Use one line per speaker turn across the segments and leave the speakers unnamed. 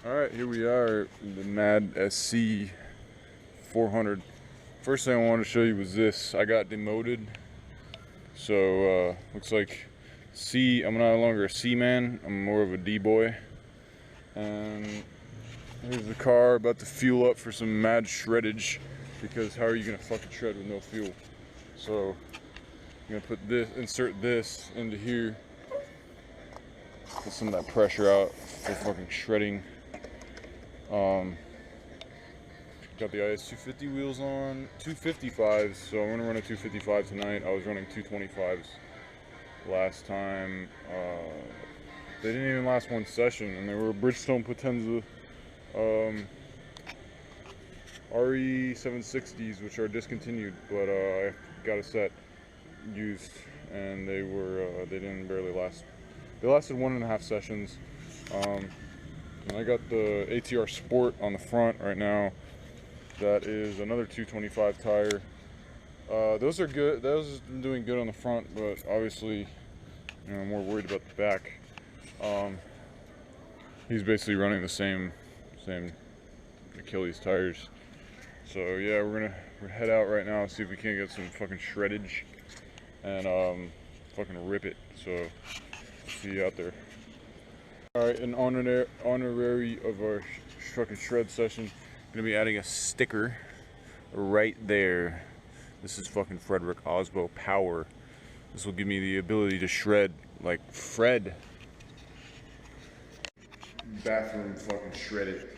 Alright, here we are, the Mad SC400. First thing I wanted to show you was this. I got demoted. So, looks like I'm no longer a C man, I'm more of a D boy. And here's the car, about to fuel up for some mad shreddage, because how are you gonna fucking shred with no fuel? So, I'm gonna insert this into here, get some of that pressure out for fucking shredding. Got the IS250 wheels on, 255s, so I'm gonna run a 255 tonight. I was running 225s last time. They didn't even last one session, and they were Bridgestone Potenza RE760s, which are discontinued, but I got a set used, and they didn't barely last. They lasted 1.5 sessions. And I got the ATR Sport on the front right now. That is another 225 tire. Those are good. Those have been doing good on the front, but obviously, I'm more worried about the back. He's basically running the same Achilles tires. So yeah, we're head out right now, see if we can't get some fucking shreddage and fucking rip it. So see you out there. All right, an honorary of our fucking shred session. Gonna be adding a sticker right there. This is fucking Frederick Osbo Power. This will give me the ability to shred like Fred. Bathroom fucking shred it.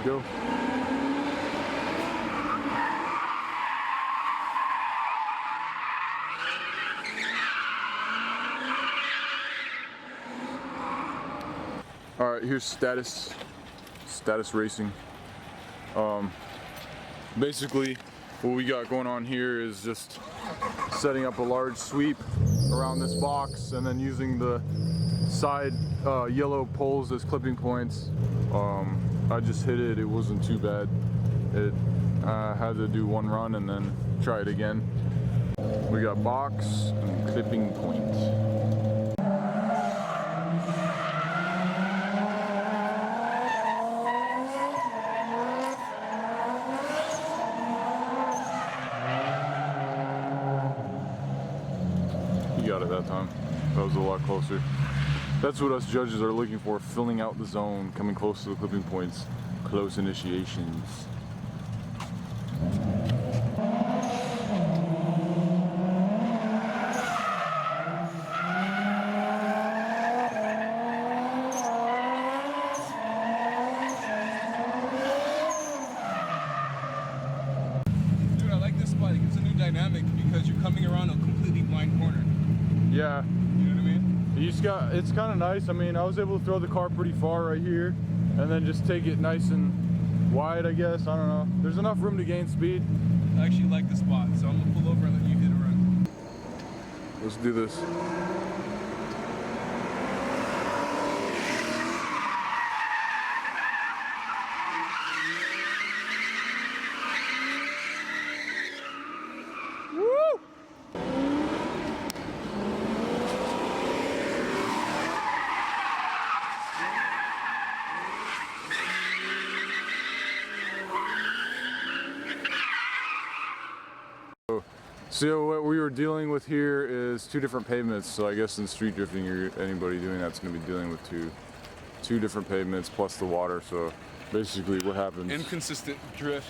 Go. All right, here's status racing. Basically what we got going on here is just setting up a large sweep around this box and then using the side yellow poles as clipping points. I just hit it, it wasn't too bad. I had to do one run and then try it again. We got box and clipping point. You got it that time. That was a lot closer. That's what us judges are looking for, filling out the zone, coming close to the clipping points, close initiations.
Dude, I like this spot. It gives a new dynamic because you're coming around a completely blind corner.
Yeah.
You know what I mean?
It's kind of nice. I mean, I was able to throw the car pretty far right here and then just take it nice and wide, I guess. I don't know. There's enough room to gain speed.
I actually like the spot, so I'm gonna pull over and let you hit a run.
Let's do this. So what we were dealing with here is two different pavements. So I guess in street drifting, anybody doing that's going to be dealing with two different pavements plus the water. So basically, what happens?
Inconsistent drift